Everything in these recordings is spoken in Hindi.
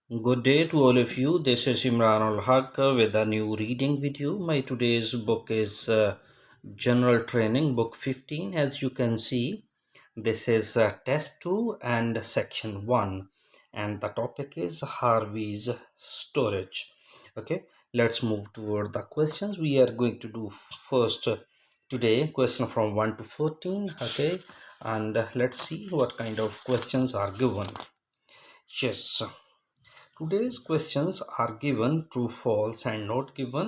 Good day to all of you. This is Imran Al Haq with a new reading video. My today's book is General Training, Book 15. As you can see, this is Test 2 and Section 1, and the topic is Harvey's storage. Okay, let's move toward the questions. We are going to do first today question from 1 to 14. Okay, and let's see what kind of questions are given. Yes. Today's questions are given true, false and not given.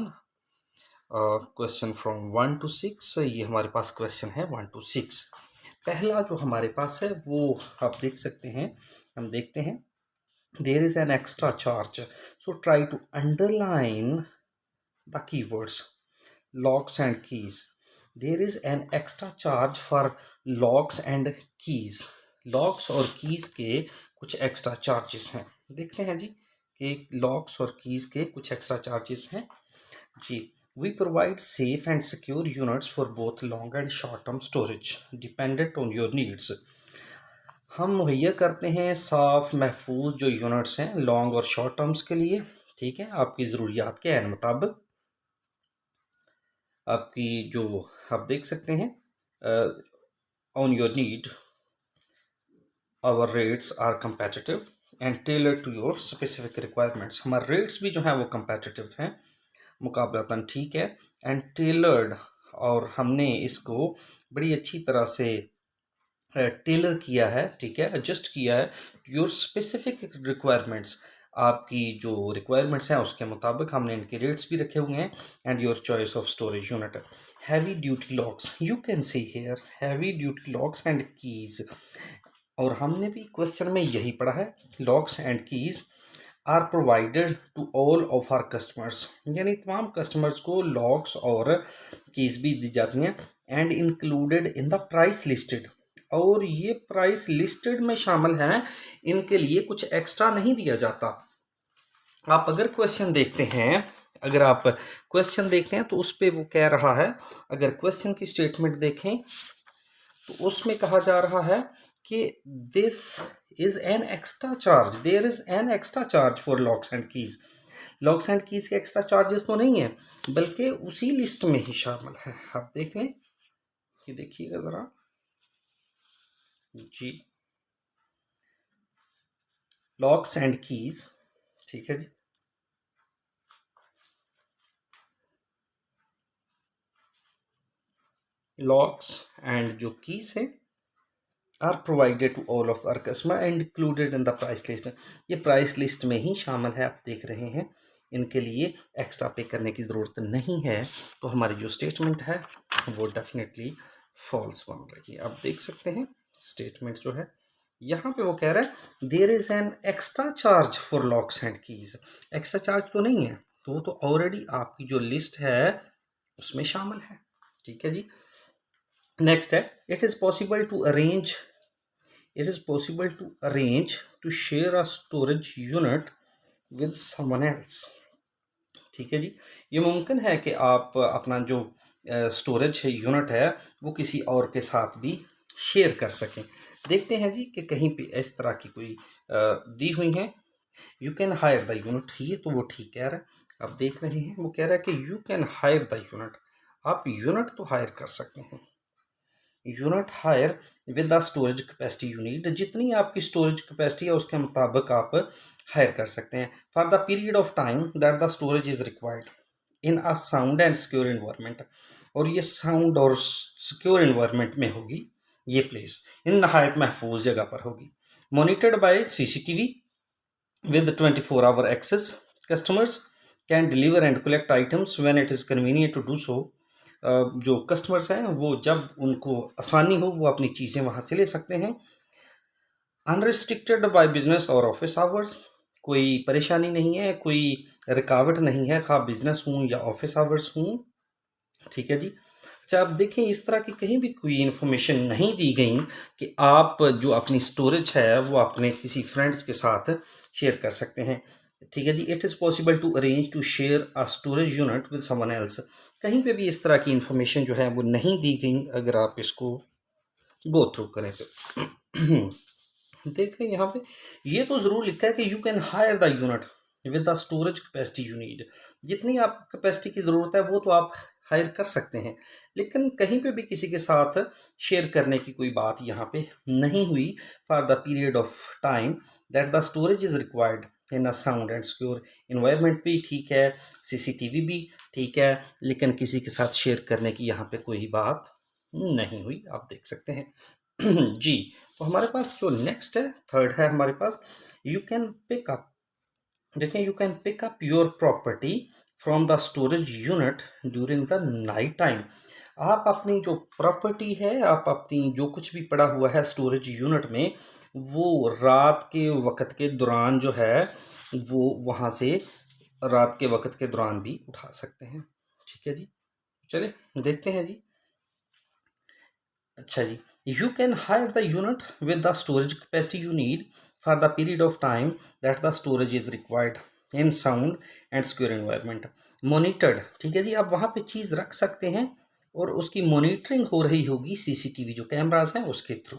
Question from 1 to 6, ये हमारे पास क्वेश्चन है 1 to 6. पहला जो हमारे पास है वो आप देख सकते हैं, हम देखते हैं. There is an extra charge, so try to underline the keywords locks and keys. There is an extra charge for locks and keys. Locks और कीज के कुछ एक्स्ट्रा चार्जेस हैं. देखते हैं जी कि लॉक्स और कीज के कुछ एक्स्ट्रा चार्जेस हैं जी. We provide safe and secure units for both long and short term storage dependent on your needs. हम मुहैया करते हैं साफ महफूज जो यूनिट्स हैं लॉन्ग और शॉर्ट टर्म्स के लिए. ठीक है, आपकी ज़रूरियात के ऐन मुताबिक आपकी जो आप देख सकते हैं on your need. Our rates are competitive and tailored to your specific requirements. हमारे रेट्स भी जो हैं वो कंपेटिटिव हैं, मुकाबलतन ठीक है, एंड टेलर्ड, और हमने इसको बड़ी अच्छी तरह से टेलर किया है. ठीक है, एडजस्ट किया है योर स्पेसिफिक रिक्वायरमेंट्स. आपकी जो रिक्वायरमेंट्स हैं उसके मुताबिक हमने इनके रेट्स भी रखे हुए हैं. And your choice of storage unit. Heavy duty locks, you can see here heavy duty locks and keys. और हमने भी क्वेश्चन में यही पढ़ा है, locks and keys are provided to all of our customers. यानी तमाम कस्टमर्स को लॉक्स और कीज भी दी जाती हैं. And included in the price listed, और ये प्राइस लिस्टेड में शामिल हैं, इनके लिए कुछ एक्स्ट्रा नहीं दिया जाता. आप अगर क्वेश्चन देखते हैं, अगर आप क्वेश्चन देखते हैं तो उस पर वो कह रहा है, अगर क्वेश्चन की स्टेटमेंट देखें तो उसमें कहा जा रहा है कि this is an extra charge, there is an extra charge for locks and keys. Locks and keys के एक्स्ट्रा चार्जेस तो नहीं है, बल्कि उसी लिस्ट में ही शामिल है. आप देख लें, ये देखिएगा जरा जी, लॉक्स एंड कीज. ठीक है जी, लॉक्स एंड जो कीज है are provided to all of our customer and included in the price list. ये प्राइस लिस्ट में ही शामिल है, आप देख रहे हैं. इनके लिए एक्स्ट्रा पे करने की ज़रूरत नहीं है. तो हमारी जो स्टेटमेंट है वो डेफिनेटली फॉल्स बन रही है. आप देख सकते हैं स्टेटमेंट जो है यहाँ पे वो कह रहा है there is an extra charge for locks and keys. Extra charge तो नहीं है, तो वो तो ऑलरेडी आपकी जो लिस्ट है उसमें शामिल है. ठीक है जी. नेक्स्ट है, it is possible to arrange to share a storage unit with someone else. ठीक है जी, ये मुमकिन है कि आप अपना जो स्टोरेज यूनिट है वो किसी और के साथ भी शेयर कर सकें. देखते हैं जी कि कहीं पे इस तरह की कोई दी हुई है. You can hire the unit, ये तो वो ठीक कह रहा है. आप देख रहे हैं वो कह रहा है कि you can hire the unit. आप यूनिट तो हायर कर सकते हैं. Unit hire with the storage capacity you need. जितनी आपकी स्टोरेज कैपेसिटी है उसके मुताबिक आप हायर कर सकते हैं. For the period of time that the storage is required in a sound and secure environment. और ये साउंड और सिक्योर इन्वायरमेंट में होगी ये प्लेस, इन नहायत महफूज जगह पर होगी. Monitored by CCTV with 24-hour access. Customers can deliver and collect items when it is convenient to do so. जो कस्टमर्स हैं वो जब उनको आसानी हो वो अपनी चीज़ें वहाँ से ले सकते हैं. अनरिस्ट्रिक्टेड बाय बिजनेस और ऑफिस आवर्स, कोई परेशानी नहीं है, कोई रुकावट नहीं है, खा बिजनेस हूँ या ऑफिस आवर्स हूँ. ठीक है जी. अच्छा, आप देखें इस तरह की कहीं भी कोई इन्फॉर्मेशन नहीं दी गई कि आप जो अपनी स्टोरेज है वो अपने किसी फ्रेंड्स के साथ शेयर कर सकते हैं. ठीक है जी. It is possible to arrange to share a storage unit with someone else. कहीं पे भी इस तरह की इन्फॉर्मेशन जो है वो नहीं दी गई. अगर आप इसको गो थ्रू करें तो देख लें यहाँ पे, ये तो ज़रूर लिखा है कि you can hire the unit with the storage capacity you need. जितनी आपको कैपेसिटी की ज़रूरत है वो तो आप हायर कर सकते हैं, लेकिन कहीं पे भी किसी के साथ शेयर करने की कोई बात यहाँ पे नहीं हुई for the period of time that the storage is required in a sound and secure environment भी ठीक है, सीसीटीवी भी ठीक है, लेकिन किसी के साथ शेयर करने की यहाँ पे कोई बात नहीं हुई, आप देख सकते हैं। जी, तो हमारे पास जो नेक्स्ट है, थर्ड है हमारे पास, यू कैन पिक अप। देखें, you can pick up your property from the storage unit during the night time. आप अपनी जो प्रॉपर्टी है, आप अपनी जो कुछ भी पड़ा हुआ है स्टोरेज यूनिट में, वो रात के वक़्त के दौरान जो है वो वहाँ से रात के वक़्त के दौरान भी उठा सकते हैं। ठीक है जी, चलिए देखते हैं जी। अच्छा जी, you can hire the unit with the storage capacity you need for the period of time that the storage is required in sound and secure environment monitored. ठीक है जी, आप वहाँ पे चीज़ रख सकते हैं और उसकी मॉनिटरिंग हो रही होगी सीसीटीवी जो कैमराज हैं उसके थ्रू,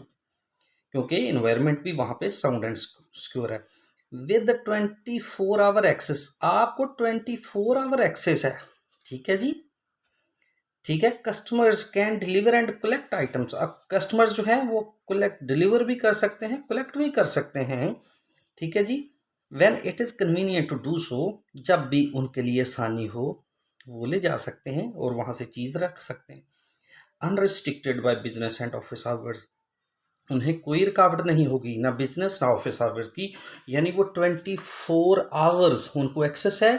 क्योंकि इन्वायरमेंट भी वहाँ पे साउंड एंड सिक्योर है। विद 24 आवर एक्सेस, आपको 24 आवर एक्सेस है। ठीक है जी, ठीक है। Customers can deliver and collect items, अब कस्टमर्स जो है वो कलेक्ट डिलीवर भी कर सकते हैं, कलेक्ट भी कर सकते हैं। ठीक है जी, when it is convenient to do so, जब भी उनके लिए आसानी हो वो ले जा सकते हैं और वहाँ से चीज़ रख सकते हैं। Unrestricted by business and office hours, उन्हें कोई रुकावट नहीं होगी, ना बिजनेस ना ऑफिस आवर्स की, यानी वो 24 आवर्स उनको एक्सेस है,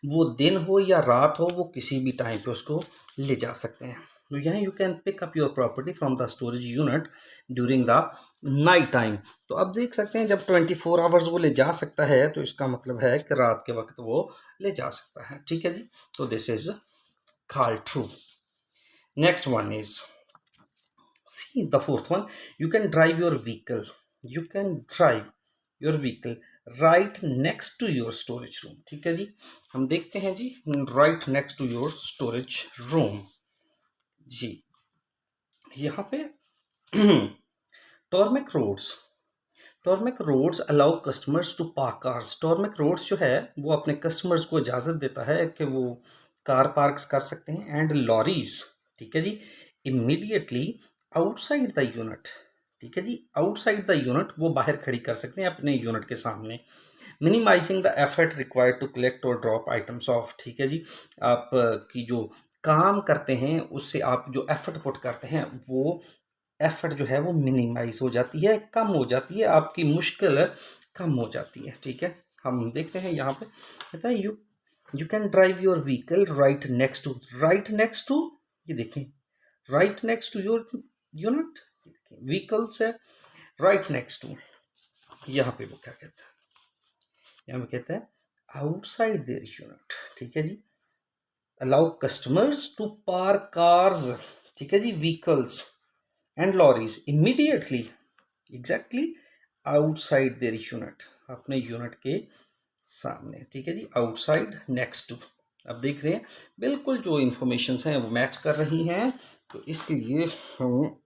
वो दिन हो या रात हो वो किसी भी टाइम पे उसको ले जा सकते हैं। तो यहाँ you can pick up your property from the storage unit during the night time. तो अब देख सकते हैं जब 24 आवर्स वो ले जा सकता है तो इसका मतलब है कि रात के वक्त वो ले जा सकता है। ठीक है जी, तो this is called true. Next one is, see the fourth one, you can drive your vehicle, you can drive your vehicle right next to your storage room। ठीक है जी, हम देखते हैं जी, right next to your storage room। जी, यहाँ पे tarmac roads, tarmac roads allow customers to park cars. Tarmac roads जो है वो अपने कस्टमर्स को इजाज़त देता है कि वो कार पार्क्स कर सकते हैं एंड लॉरीज। ठीक है जी, इमीडिएटली आउटसाइड द यूनिट। ठीक है जी, आउटसाइड द यूनिट वो बाहर खड़ी कर सकते हैं अपने यूनिट के सामने। Minimising the effort required to collect और ड्रॉप आइटम्स ऑफ। ठीक है जी, आप की जो काम करते हैं उससे आप जो एफर्ट पुट करते हैं वो एफर्ट जो है वो मिनिमाइज हो जाती है, कम हो जाती है, आपकी मुश्किल कम हो जाती है। ठीक है, हम देखते हैं यहाँ पे कहता है you can drive your vehicle right next to, right next to, ये देखें right next to your unit, vehicles है राइट नेक्स्ट टू। यहाँ पे वो क्या कहता है, यहाँ पे कहता है आउटसाइड देयर यूनिट। ठीक है जी, allow customers to park cars. ठीक है जी, vehicles and lorries immediately exactly outside there unit, अपने यूनिट के सामने। ठीक है जी, आउटसाइड नेक्स्ट टू। अब देख रहे हैं बिल्कुल जो इंफॉर्मेशन हैं वो मैच कर रही हैं, तो इसलिए हम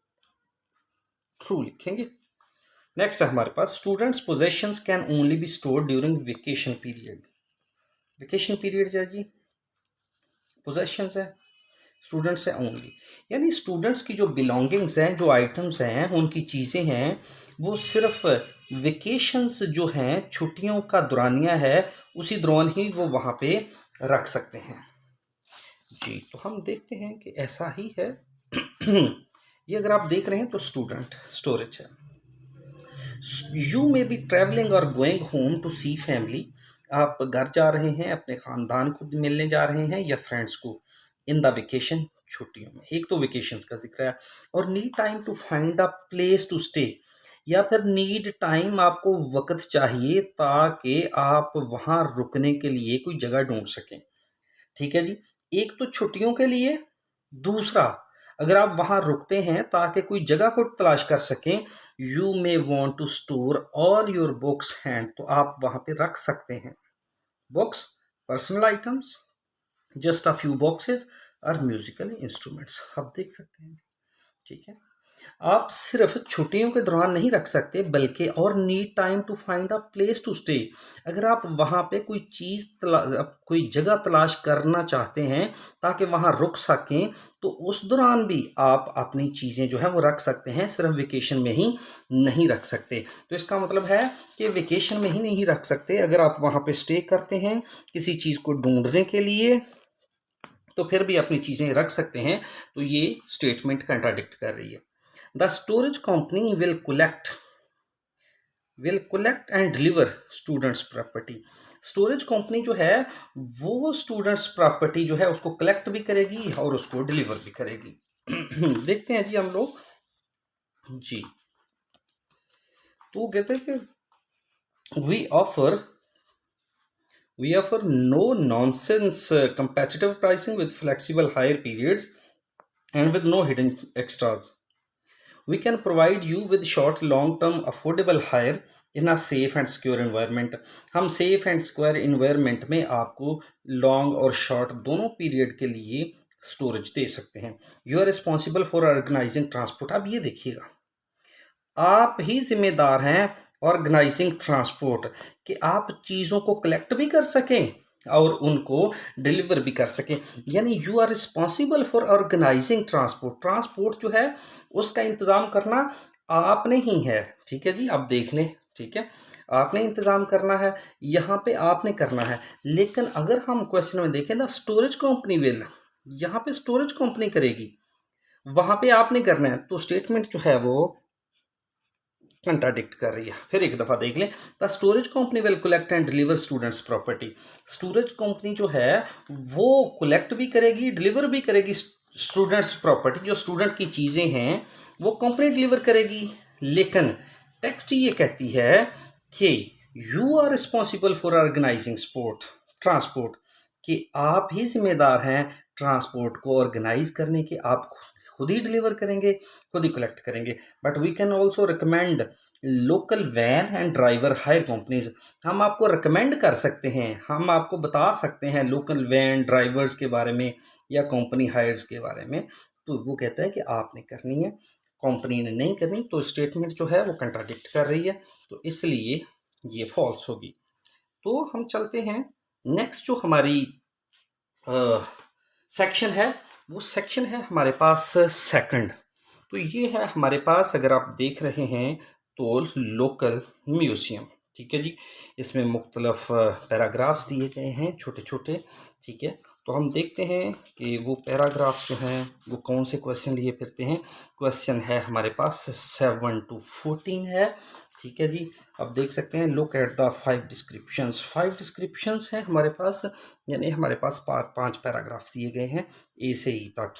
ट्रू लिखेंगे। नेक्स्ट है हमारे पास, students possessions can only be stored during vacation period. Vacation period जो है जी, पोजेशंस है स्टूडेंट्स है ओनली, यानी स्टूडेंट्स की जो बिलोंगिंग्स हैं, जो आइटम्स हैं, उनकी चीज़ें हैं, वो सिर्फ वेकेशंस जो हैं, छुट्टियों का दौरानिया है, उसी दौरान ही वो वहाँ पे रख सकते हैं। जी, तो हम देखते हैं कि ऐसा ही है। ये अगर आप देख रहे हैं तो स्टूडेंट स्टोरेज है। यू मे बी ट्रैवलिंग और going home to see family, आप घर जा रहे हैं, अपने ख़ानदान को मिलने जा रहे हैं या फ्रेंड्स को इन द वेकेशन, छुट्टियों में। एक तो वेकेशन का जिक्र है, और need time to find a place to stay, या फिर नीड टाइम, आपको वक्त चाहिए ताकि आप वहाँ रुकने के लिए कोई जगह ढूंढ सकें। ठीक है जी, एक तो छुट्टियों के लिए, दूसरा अगर आप वहाँ रुकते हैं ताकि कोई जगह को तलाश कर सकें, you may want to store all your books hand, तो आप वहाँ पे रख सकते हैं books, personal items, just a few boxes और म्यूजिकल इंस्ट्रूमेंट्स। आप देख सकते हैं, ठीक है। आप सिर्फ छुट्टियों के दौरान नहीं रख सकते बल्कि और need time to find a place to stay. अगर आप वहाँ पे कोई चीज़ कोई जगह तलाश करना चाहते हैं ताकि वहाँ रुक सकें, तो उस दौरान भी आप अपनी चीज़ें जो है वो रख सकते हैं, सिर्फ वेकेशन में ही नहीं रख सकते। तो इसका मतलब है कि वेकेशन में ही नहीं रख सकते, अगर आप वहाँ पे स्टे करते हैं किसी चीज़ को ढूंढने के लिए तो फिर भी अपनी चीज़ें रख सकते हैं। तो ये स्टेटमेंट कंट्राडिक्ट कर रही है। The storage company will collect and deliver students property. Storage company जो है वो स्टूडेंट्स प्रॉपर्टी जो है उसको कलेक्ट भी करेगी और उसको डिलीवर भी करेगी। देखते हैं जी हम लोग जी। तो कहते हैं कि we offer no nonsense competitive pricing with flexible hire periods and with no hidden extras. We can provide you with short long term affordable hire in a safe and secure environment. हम safe and secure environment में आपको long और short दोनों पीरियड के लिए स्टोरेज दे सकते हैं। You are responsible for organising transport. अब ये देखिएगा, आप ही जिम्मेदार हैं ऑर्गेनाइजिंग ट्रांसपोर्ट, कि आप चीज़ों को कलेक्ट भी कर सकें और उनको डिलीवर भी कर सकें। यानी you are responsible for organising transport. Transport जो है उसका इंतज़ाम करना आपने ही है। ठीक है जी, अब देख लें। ठीक है, आपने इंतज़ाम करना है, यहाँ पे आपने करना है। लेकिन अगर हम क्वेश्चन में देखें ना, स्टोरेज कंपनी विल, यहाँ पे स्टोरेज कंपनी करेगी, वहाँ पे आपने करना है। तो स्टेटमेंट जो है वो कंट्राडिक्ट कर रही है। फिर एक दफ़ा देख लें। The storage company will collect and deliver students property. Storage company जो है वो कलेक्ट भी करेगी, डिलीवर भी करेगी स्टूडेंट्स प्रॉपर्टी। जो स्टूडेंट की चीज़ें हैं वो कंपनी डिलीवर करेगी। लेकिन टेक्स्ट ये कहती है कि you are responsible for organising transport, कि आप ही जिम्मेदार हैं ट्रांसपोर्ट को ऑर्गेनाइज करने के। आप खुद ही डिलीवर करेंगे, खुद ही कलेक्ट करेंगे। But we can also recommend local van and driver hire companies. हम आपको रिकमेंड कर सकते हैं, हम आपको बता सकते हैं लोकल वैन ड्राइवर्स के बारे में या कंपनी हायर्स के बारे में। तो वो कहता है कि आपने करनी है, कंपनी ने नहीं करनी। तो स्टेटमेंट जो है वो कंट्राडिक्ट कर रही है, तो इसलिए ये फॉल्स होगी। तो हम चलते हैं नेक्स्ट जो हमारी सेक्शन है, वो सेक्शन है हमारे पास सेकंड। तो ये है हमारे पास, अगर आप देख रहे हैं तो लोकल म्यूज़ियम। ठीक है जी, इसमें मुख्तलफ पैराग्राफ्स दिए गए हैं छोटे छोटे। ठीक है, तो हम देखते हैं कि वो पैराग्राफ जो हैं वो कौन से क्वेश्चन लिए फिरते हैं। क्वेश्चन है हमारे पास 7 to 14 है। ठीक है जी, अब देख सकते हैं, लुक एट द 5 डिस्क्रिप्शंस हैं हमारे पास। यानी हमारे पास 5 पैराग्राफ्स दिए गए हैं ए से ई तक।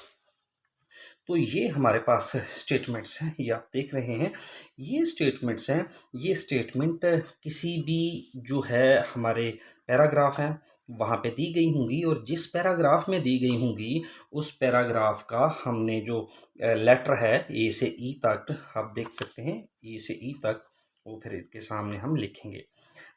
तो ये हमारे पास स्टेटमेंट्स हैं, ये आप देख रहे हैं, ये स्टेटमेंट्स हैं। ये स्टेटमेंट किसी भी जो है हमारे पैराग्राफ हैं वहाँ पे दी गई होंगी, और जिस पैराग्राफ में दी गई होंगी उस पैराग्राफ का हमने जो लेटर है ए से ई तक, आप देख सकते हैं ए से ई तक, वो फिर इसके सामने हम लिखेंगे।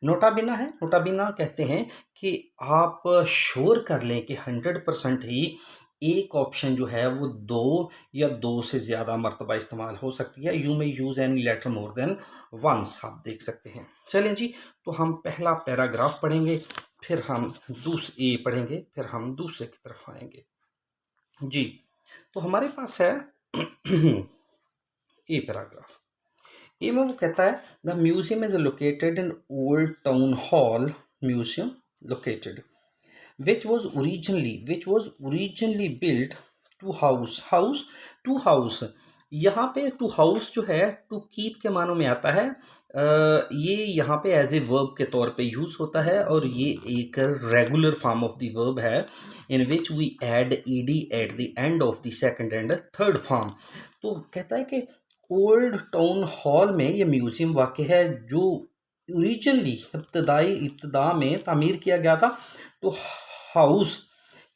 नोटाबिना है, नोटाबिना कहते हैं कि आप श्योर कर लें कि 100% ही एक ऑप्शन जो है वो 2 या 2 से ज़्यादा मरतबा इस्तेमाल हो सकती है। You may use any letter more than once, आप देख सकते हैं। चलें जी, तो हम पहला पैराग्राफ पढ़ेंगे, फिर हम दूसरे पढ़ेंगे, फिर हम दूसरे की तरफ आएंगे जी। तो हमारे पास है ए पैराग्राफ। ये में वो कहता है, the museum is located in old town hall museum located which was originally built to house। यहाँ पे टू हाउस जो है टू कीप के मानों में आता है। ये यहाँ पे एज ए वर्ब के तौर पे यूज़ होता है, और ये एक regular form of the verb है in which we add ed at the end of the second and third form. तो कहता है कि ओल्ड टाउन हॉल में ये म्यूज़ियम वाक़ है जो ओरिजिनली इब्तदा में तामीर किया गया था, तो हाउस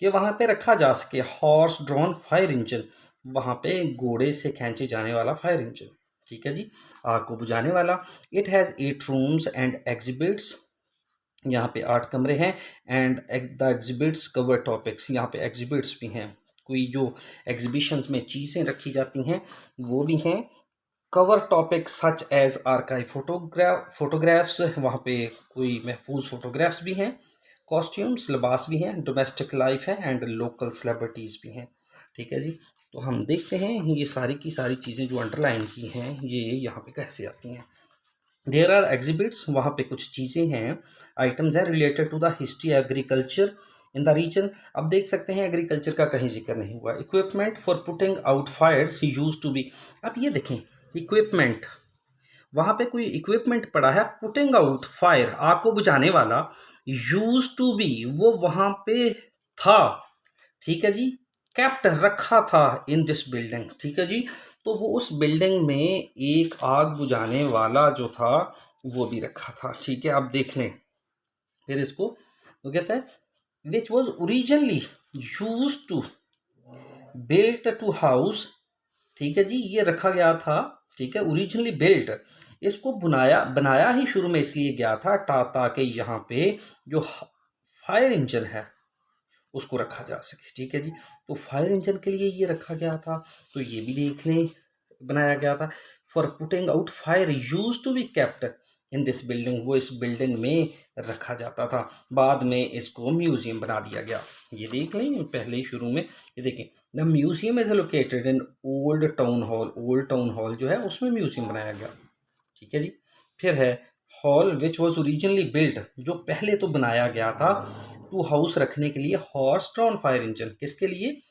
के वहाँ पे रखा जा सके हॉर्स ड्रॉन फायर इंजन, वहाँ पे घोड़े से खींचे जाने वाला फायर इंजन। ठीक है जी, आग को बुझाने वाला। It has 8 rooms and exhibits, यहाँ पे 8 कमरे हैं। And the exhibits cover topics, यहाँ पे एग्जिबिट्स भी हैं, कोई जो एग्जीबिशंस में चीज़ें रखी जाती हैं वो भी हैं। Cover topic such as archive photographs, वहाँ पे कोई महफूज फोटोग्राफ्स भी हैं। कॉस्ट्यूम्स, लिबास भी हैं। डोमेस्टिक लाइफ है एंड लोकल सेलिब्रिटीज़ भी हैं। ठीक है जी, तो हम देखते हैं ये सारी की सारी चीज़ें जो अंडरलाइन की हैं ये यहाँ पे कैसे आती हैं। देयर आर एग्जिबिट्स, वहाँ पे कुछ चीज़ें हैं, आइटम्स हैं related to the history agriculture in the region. अब देख सकते हैं एग्रीकल्चर का कहीं जिक्र नहीं हुआ। Equipment for putting out fires used to be, अब ये देखें इक्विपमेंट, वहाँ पे कोई इक्विपमेंट पड़ा है पुटिंग आउट फायर, आग को बुझाने वाला, यूज टू बी वो वहाँ पे था। ठीक है जी, कैप्ट रखा था इन दिस बिल्डिंग। ठीक है जी, तो वो उस बिल्डिंग में एक आग बुझाने वाला जो था वो भी रखा था। ठीक है, अब देख लें फिर इसको, वो कहता है which was originally used to built to house. ठीक है जी, ये रखा गया था। ठीक है, ओरिजिनली बिल्ट, इसको बनाया ही शुरू में इसलिए गया था ताकि यहाँ पे जो फायर इंजन है उसको रखा जा सके। ठीक है जी, तो फायर इंजन के लिए ये रखा गया था, तो ये भी देख लें बनाया गया था। For putting out fire used to be kept in this building, वो इस बिल्डिंग में रखा जाता था। बाद में इसको म्यूजियम बना दिया गया। ये देख लें पहले ही शुरू में, ये देखें the museum is located in old town hall, old town hall जो है उसमें म्यूजियम बनाया गया। ठीक है जी, फिर है hall which was originally built, जो पहले तो बनाया गया था टू हाउस रखने के लिए हॉर्स ड्रॉन फायर इंजन, किसके लिए,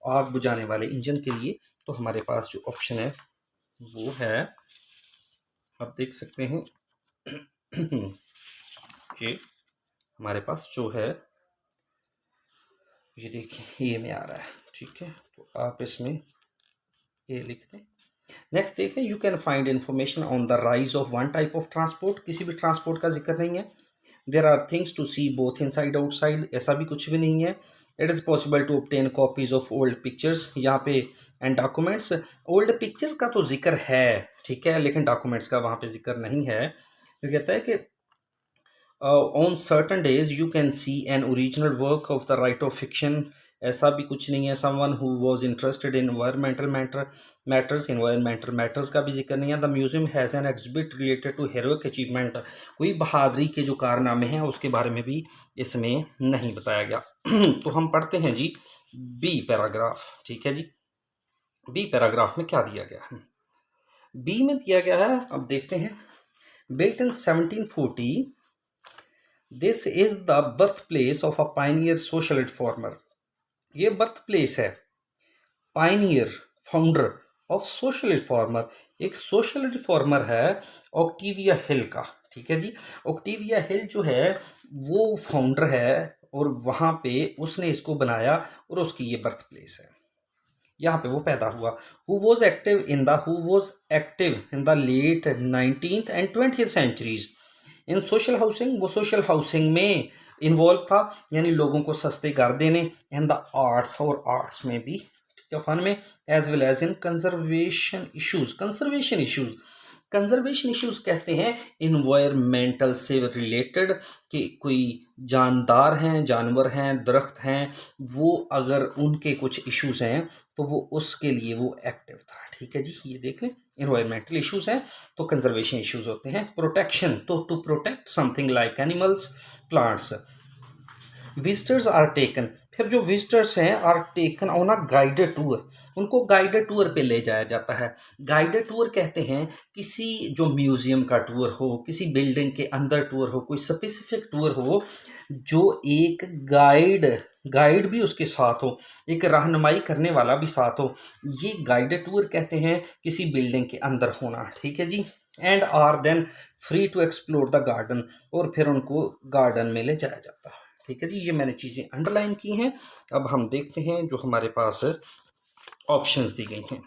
आग बुझाने वाले इंजन के लिए। तो हमारे पास जो ऑप्शन है वो है, आप देख सकते हैं ये हमारे पास जो है, ये देखिए ये में आ रहा है। ठीक है, तो आप इसमें ये लिख दें। नेक्स्ट देखते हैं, you can find information on the rise of one type of transport, किसी भी ट्रांसपोर्ट का जिक्र नहीं है। There are things to see both inside outside, ऐसा भी कुछ भी नहीं है। It is possible to obtain copies of old pictures, यहाँ पे एंड डॉक्यूमेंट्स, ओल्ड पिक्चर्स का तो जिक्र है ठीक है, लेकिन डॉक्यूमेंट्स का वहाँ पे जिक्र नहीं है। तो कहता है कि on certain days you can see an original work of the write of fiction, ऐसा भी कुछ नहीं है। Someone who was interested in environmental matters, environmental matters का भी जिक्र नहीं है। The museum has an exhibit related to heroic achievement, कोई बहादुरी के जो कारनामे हैं उसके बारे में भी इसमें नहीं बताया गया। तो हम पढ़ते हैं जी बी पैराग्राफ। ठीक है जी, बी पैराग्राफ में क्या दिया गया है, बी में दिया गया है, अब देखते हैं। Built in 1740, this is the birth place of a pioneer social reformer, ये बर्थ प्लेस है pioneer founder of social reformer, एक सोशल रिफॉर्मर है ऑक्टिविया हिल का। ठीक है जी, ऑक्टिविया हिल जो है वो फाउंडर है और वहाँ पे उसने इसको बनाया और उसकी ये बर्थ प्लेस है, यहाँ पे वो पैदा हुआ। Who was active in the late 19th and 20th centuries in social housing, वो सोशल हाउसिंग में इन्वॉल्व था, यानी लोगों को सस्ते घर देने, एंड द आर्ट्स, और आर्ट्स में भी, ठीक है, फन में, as well as in conservation issues. Conservation issues कहते हैं इन्वायरमेंटल से रिलेटेड, कि कोई जानदार हैं, जानवर हैं, दरख्त हैं, वो अगर उनके कुछ इश्यूज हैं तो वो उसके लिए वो एक्टिव था। ठीक है जी, ये देख लें इन्वायरमेंटल इश्यूज हैं तो कंजर्वेशन इश्यूज होते हैं। प्रोटेक्शन, तो to protect something like animals, plants. Visitors are taken, फिर जो विजिटर्स हैं are taken on a guided tour, उनको गाइडेड टूर पे ले जाया जाता है। गाइडेड टूर कहते हैं किसी जो म्यूजियम का टूर हो, किसी बिल्डिंग के अंदर टूर हो, कोई स्पेसिफिक टूर हो जो एक गाइड भी उसके साथ हो, एक रहनुमाई करने वाला भी साथ हो, ये गाइडेड टूर कहते हैं किसी बिल्डिंग के अंदर होना। ठीक है जी, and are then free to explore the garden, और फिर उनको गार्डन में ले जाया जाता है। ठीक है जी, ये मैंने चीज़ें अंडरलाइन की हैं। अब हम देखते हैं जो हमारे पास ऑप्शंस दी गई हैं।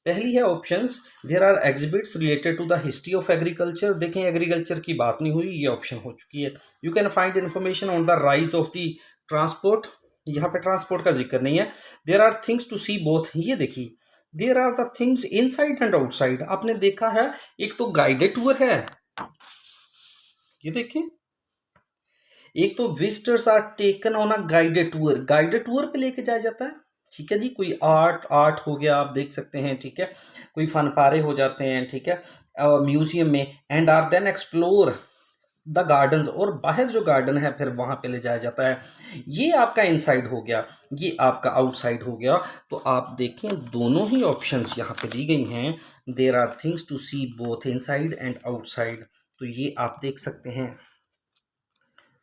पहली है options, there are exhibits related to the history of agriculture, देखें एग्रीकल्चर की बात नहीं हुई, ये ऑप्शन हो चुकी है। You can find information on the rise of the transport, यहाँ पे ट्रांसपोर्ट का जिक्र नहीं है। There are things to see both, ये देखिए there are the things inside and outside, आपने देखा है एक तो गाइडेड टूर है, ये देखें, एक तो visitors are taken on a guided tour पे लेके जाया जाता है। ठीक है जी। कोई आर्ट हो गया, आप देख सकते हैं, ठीक है। कोई फन पारे हो जाते हैं, ठीक है, म्यूजियम में। And are then explore the garden, और बाहर जो गार्डन है फिर वहां पे ले जाया जाता है। ये आपका इनसाइड हो गया, ये आपका आउटसाइड हो गया। तो आप देखें दोनों ही ऑप्शंस यहाँ पे दी गई हैं। There are things to see both inside and outside. तो ये आप देख सकते हैं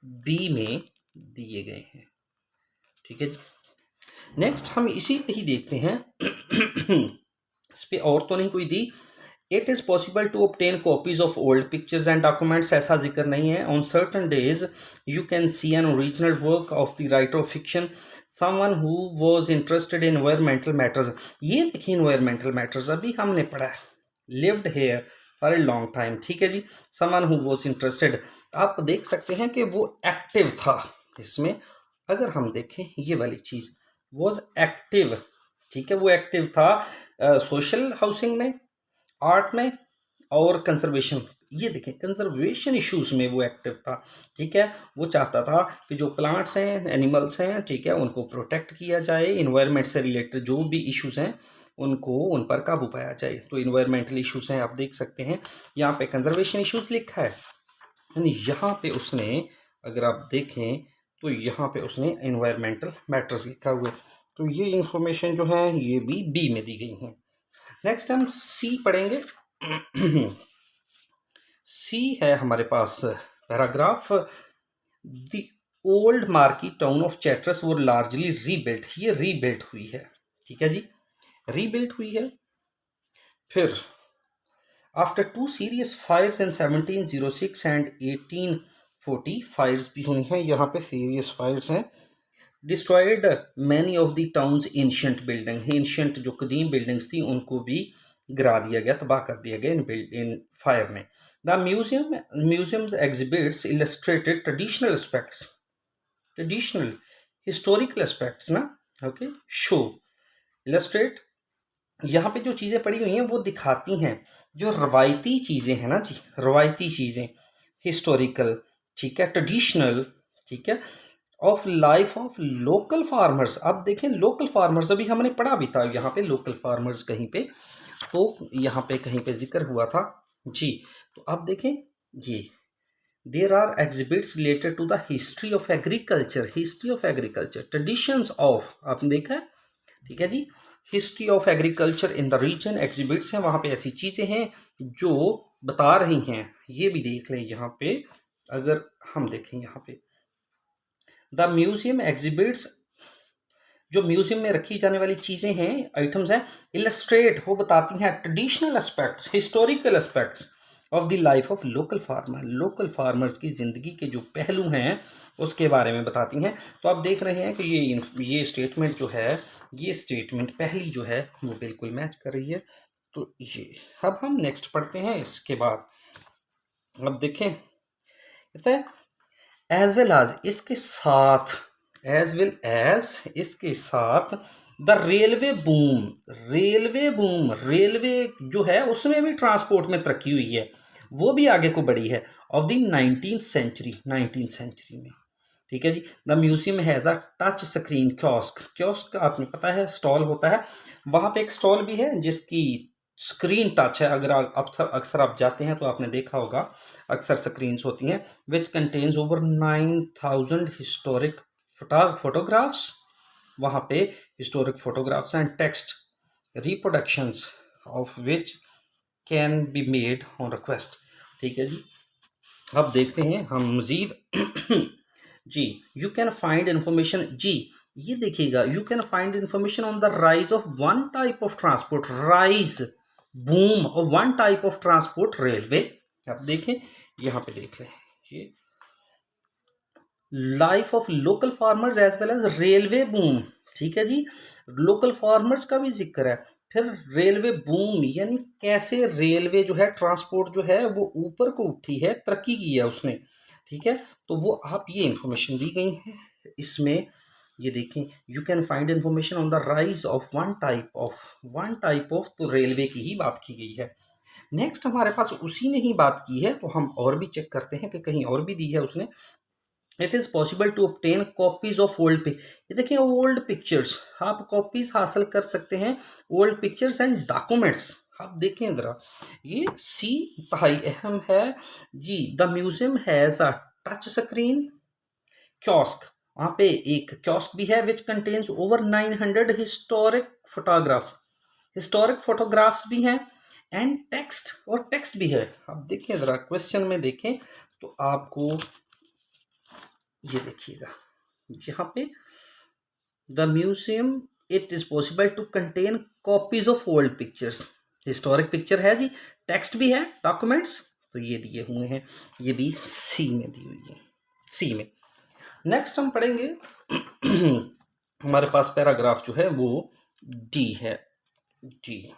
बी में दिए गए हैं, ठीक है जी। नेक्स्ट हम इसी पे ही देखते हैं इस पे और तो नहीं कोई दी। It is possible to obtain copies of old pictures and documents, ऐसा जिक्र नहीं है। On certain days you can see an original work of the writer of fiction, someone who was interested in environmental matters. ये देखिए एनवायरमेंटल मैटर्स अभी हमने पढ़ा है, lived here for a long time, ठीक है जी। समवन हु वाज इंटरेस्टेड, आप देख सकते हैं कि वो एक्टिव था इसमें। अगर हम देखें ये वाली चीज़ वाज एक्टिव, ठीक है, वो एक्टिव था सोशल हाउसिंग में, आर्ट में और कंजर्वेशन। ये देखें कंजर्वेशन इश्यूज में वो एक्टिव था, ठीक है। वो चाहता था कि जो प्लांट्स हैं, एनिमल्स हैं, ठीक है, उनको प्रोटेक्ट किया जाए। इन्वायरमेंट से रिलेटेड जो भी इश्यूज हैं उनको उन पर काबू पाया जाए। तो इन्वायरमेंटल इश्यूज हैं, आप देख सकते हैं यहाँ पे कंजर्वेशन इश्यूज लिखा है। यानी यहाँ पे उसने, अगर आप देखें तो यहाँ पे उसने इन्वायरमेंटल मैटर्स लिखा हुआ है। तो ये इंफॉर्मेशन जो है ये भी बी में दी गई है। नेक्स्ट हम सी पढ़ेंगे। सी है हमारे पास paragraph, the old market town of Chartres वो लार्जली रीबिल्ट। ये रीबिल्ट हुई है, ठीक है जी, रीबिल्ट हुई है। फिर after two serious fires in 1706 and 1840, fires भी हुई हैं यहाँ पे, सीरियस फायर्स हैं। Destroyed many of the town's ancient building, ancient जो कदीम बिल्डिंग्स थी उनको भी गिरा दिया गया, तबाह कर दिया गया इन फायर में। The museum exhibits illustrated traditional aspects, traditional historical aspects ना, ओके, शो इलस्ट्रेट। यहाँ पे जो चीज़ें पड़ी हुई हैं वो दिखाती हैं जो रवायती चीज़ें हैं ना जी, रवायती चीज़ें, हिस्टोरिकल, ठीक है, ट्रेडिशनल, ठीक है, of life of local farmers. अब देखें लोकल फार्मर्स अभी हमने पढ़ा भी था यहाँ पे, लोकल फार्मर्स कहीं पे, तो यहाँ पे कहीं पे जिक्र हुआ था जी। तो अब देखें ये there are exhibits related to the history of agriculture, history of agriculture, traditions of, आपने देखा है, ठीक है जी, history of agriculture in the region. Exhibits हैं वहाँ पे, ऐसी चीज़ें हैं जो बता रही हैं। ये भी देख लें यहाँ पे, अगर हम देखें यहाँ पे द म्यूजियम एग्जिबिट्स, जो म्यूजियम में रखी जाने वाली चीज़ें हैं, आइटम्स हैं, इलस्ट्रेट वो बताती हैं traditional aspects, historical aspects of the life of local farmer, local farmers की ज़िंदगी के जो पहलू हैं उसके बारे में बताती हैं। तो आप देख रहे हैं कि ये स्टेटमेंट जो है, ये स्टेटमेंट पहली जो है वो बिल्कुल मैच कर रही है। तो ये अब हम नेक्स्ट पढ़ते हैं इसके बाद। अब देखें एज वेल एज, इसके साथ, एज वेल एज इसके साथ the railway boom, railway boom, railway जो है उसमें भी ट्रांसपोर्ट में तरक्की हुई है, वो भी आगे को बढ़ी है of the 19th century, 19th century में, ठीक है जी। The museum has a touch screen kiosk, kiosk आपने पता है स्टॉल होता है, वहाँ पे एक स्टॉल भी है जिसकी स्क्रीन टच है। अगर आप अक्सर आप जाते हैं तो आपने देखा होगा, अक्सर स्क्रीन्स होती हैं, विच कंटेन्स ओवर 9000 हिस्टोरिक फोटोग्राफ्स। वहाँ पे historic photographs and text reproductions of which can be made on request, ठीक है जी। अब देखते हैं हम मजीद जी। यू कैन फाइंड इंफॉर्मेशन, जी ये देखिएगा, you can find information on the rise of one type of transport, rise boom of one type of transport, railway. आप देखें यहाँ पे देख लें, ये life of local farmers as well as railway boom, ठीक है जी, लोकल फार्मर्स का भी जिक्र है। फिर रेलवे बूम यानी कैसे रेलवे जो है, ट्रांसपोर्ट जो है वो ऊपर को उठी है, तरक्की की है उसने, ठीक है। तो वो आप ये इंफॉर्मेशन दी गई है इसमें, ये देखें, you can find information on the rise of one type of, तो रेलवे की ही बात की गई है। नेक्स्ट हमारे पास उसी ने ही बात की है, तो हम और भी चेक करते हैं कि कहीं और भी दी है उसने। It is possible to obtain copies of old pic. ये देखिए ओल्ड पिक्चर्स, आप कॉपीज हासिल कर सकते हैं ओल्ड पिक्चर्स एंड डॉक्यूमेंट्स। आप देखें ज़रा, ये सी इंतहाई अहम है जी। The museum has a touch screen kiosk, वहाँ पे एक क्योस्क भी है which contains over 900 historic photographs भी हैं एंड टेक्स्ट, और टेक्स्ट भी है। आप देखें ज़रा क्वेश्चन में देखें तो आपको ये देखिएगा यहाँ पे the museum it is possible to contain copies of old pictures, historic picture है जी, टेक्स्ट भी है, डॉक्यूमेंट्स, तो ये दिए हुए हैं, ये भी सी में दी हुई है, सी में। नेक्स्ट हम पढ़ेंगे हमारे पास पैराग्राफ जो है वो डी है, D.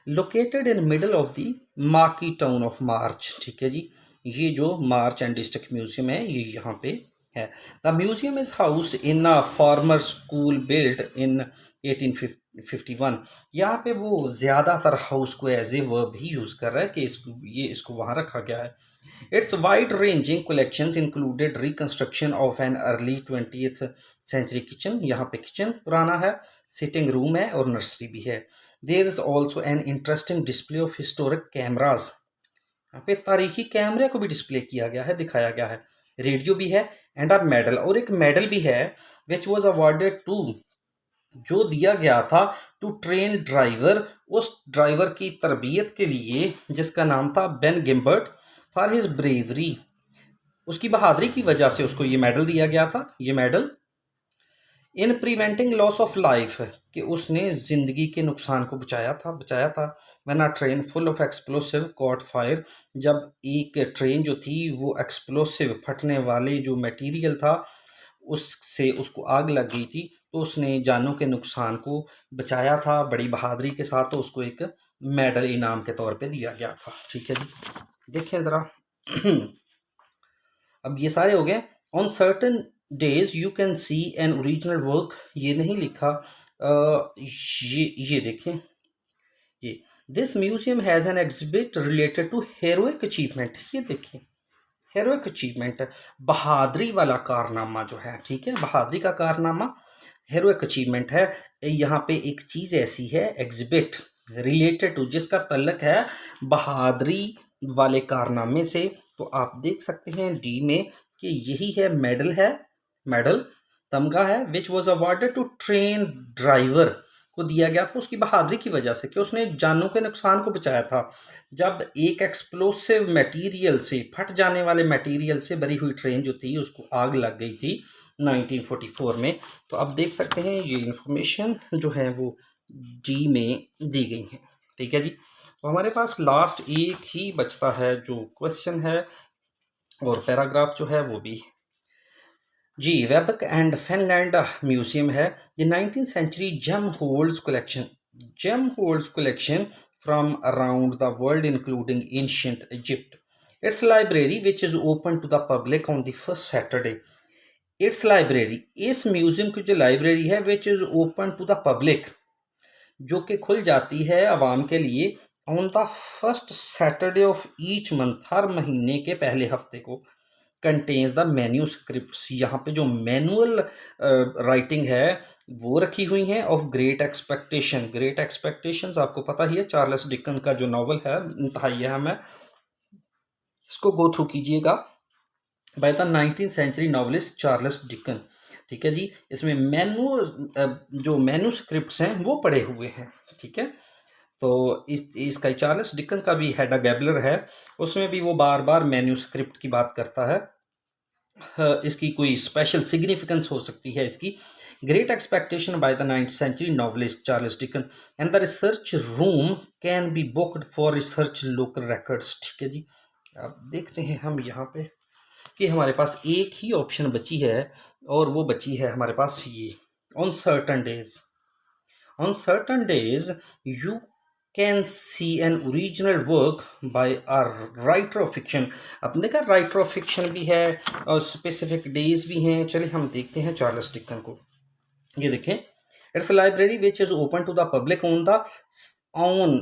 Located in middle of the marquee town of March, ठीक है जी, ये जो मार्च एंड डिस्ट्रिक्ट म्यूजियम है ये यहाँ पे है। The museum is housed in a former school built in 1851। यहाँ पे वो ज़्यादातर हाउस को एज ए वर्ब ही यूज़ कर रहा है कि इसको वहाँ रखा गया है। Its wide ranging collections included reconstruction of an early 20th century kitchen, यहाँ पे किचन पुराना है, सिटिंग रूम है और नर्सरी भी है। There is also an interesting display of historic cameras, यहाँ पे तारीखी कैमरे को भी डिस्प्ले किया गया है, दिखाया गया है। रेडियो भी है एंड अ मेडल, और एक मेडल भी है विच वॉज अवार्डेड टू, जो दिया गया था टू ट्रेन ड्राइवर, उस ड्राइवर की तरबियत के लिए जिसका नाम था बेन गिम्बर्ट, फॉर हिज ब्रेवरी, उसकी बहादुरी की वजह से उसको ये मेडल दिया गया था। ये medal in preventing loss of life, कि उसने जिंदगी के नुकसान को बचाया था। When a train full of explosive cot fire, जब एक ट्रेन जो थी वो एक्सप्लोसिव फटने वाले जो मटेरियल था उससे उसको आग लग गई थी, तो उसने जानों के नुकसान को बचाया था बड़ी बहादुरी के साथ, तो उसको एक मेडल इनाम के तौर पे दिया गया था। ठीक है जी, देखिए ज़रा अब ये सारे हो गए। On certain days you can see an original work, ये नहीं लिखा, ये देखें, ये this museum has an exhibit related to heroic achievement, ये देखें हेरोइक अचीवमेंट, बहादुरी वाला कारनामा जो है, ठीक है, बहादुरी का कारनामा हेरोइक अचीवमेंट है। यहाँ पे एक चीज़ ऐसी है एग्जिबिट रिलेटेड टू, जिसका तल्लक है बहादुरी वाले कारनामे से, तो आप देख सकते हैं डी में कि यही है, मेडल है, मेडल तमगा है which was awarded to train driver, को दिया गया था उसकी बहादुरी की वजह से कि उसने जानों के नुकसान को बचाया था। जब एक एक्सप्लोसिव मटेरियल से, फट जाने वाले मटेरियल से भरी हुई ट्रेन जो थी उसको आग लग गई थी 1944 में। तो अब देख सकते हैं ये इंफॉर्मेशन जो है वो डी में दी गई है। ठीक है जी, तो हमारे पास लास्ट एक ही बचता है जो क्वेश्चन है और पैराग्राफ जो है वो भी जी। वेबक एंड फिनलैंड म्यूजियम है। The 19th century gem holds collection from around the world including ancient Egypt. Its library which is open to the public on the first Saturday. Its library, इस म्यूजियम की जो लाइब्रेरी है which is open to the public, जो कि खुल जाती है आवाम के लिए on the first Saturday of each month, हर महीने के पहले हफ्ते को। कंटेन्स द मैन्यूस्क्रिप्ट्स, यहाँ पे जो मैनुअल राइटिंग है वो रखी हुई हैं of great expectation. Great expectations आपको पता ही है, चार्ल्स डिकन का जो नावल है, इंतहाई अहम है, इसको गो थ्रू कीजिएगा, by the 19th century novelist Charles Dicken. ठीक है जी, इसमें जो मैन्यूस्क्रिप्ट्स हैं वो पड़े हुए हैं। ठीक है, तो इसका चार्ल्स डिकन का भी हेडा गैबलर है, उसमें भी वो बार बार मैन्यूस्क्रिप्ट की बात करता है। इसकी कोई स्पेशल सिग्निफिकेंस हो सकती है इसकी। Great expectation by the 9th century novelist Charles Dicken and the research room can be booked for research local records. ठीक है जी, अब देखते हैं हम यहाँ पे कि हमारे पास एक ही ऑप्शन बची है और वो बची है हमारे पास ये, on certain days you can see an original work by a writer of fiction. अब देखा राइटर ऑफ फिक्शन भी है और स्पेसिफिक डेज भी हैं। चलिए हम देखते हैं चार्ल्स डिकन को। ये देखें, its library which is open to the public on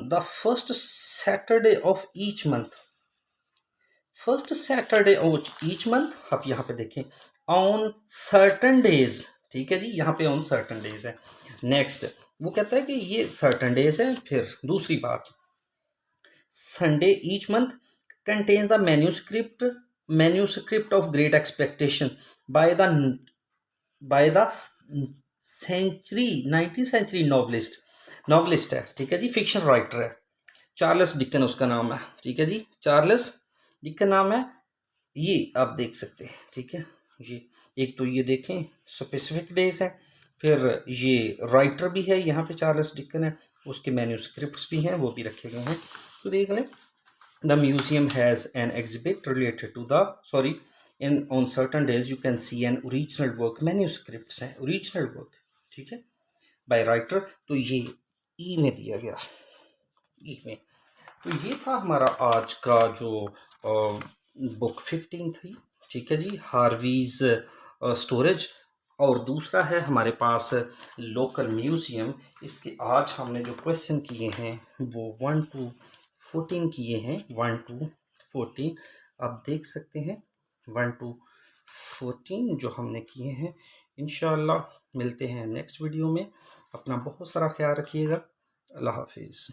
the first Saturday of each month. First Saturday of each month. आप यहाँ पे देखें ऑन सर्टन डेज, ठीक है जी, यहाँ पे ऑन सर्टन डेज है। नेक्स्ट वो कहता है कि ये सर्टन डेज है। फिर दूसरी बात, Sunday each month contains the manuscript of great expectation by the century 19th century novelist है, ठीक है जी, फिक्शन राइटर है, चार्ल्स डिकन उसका नाम है, ठीक है जी, चार्ल्स डिकन नाम है। ये आप देख सकते हैं, ठीक है। ये एक तो ये देखें स्पेसिफिक डेज है, फिर ये राइटर भी है यहाँ पे चार्ल्स डिकन है, उसके मैन्यूस्क्रिप्ट्स भी हैं, वो भी रखे गए हैं, तो देख लें। The museum has an exhibit related to the sorry in on certain days you can see an original work, manuscripts हैं, ओरिजिनल वर्क, ठीक है, बाय राइटर। तो ये ई में दिया गया, ई में। तो ये था हमारा आज का जो बुक 15 थी, ठीक है जी, हार्वीज स्टोरेज। और दूसरा है हमारे पास लोकल म्यूज़ियम। इसके आज हमने जो क्वेश्चन किए हैं वो 1 to 14 किए हैं, 1 to 14 आप देख सकते हैं, 1 to 14 जो हमने किए हैं। इंशाल्लाह मिलते हैं नेक्स्ट वीडियो में। अपना बहुत सारा ख्याल रखिएगा। अल्लाह हाफिज़।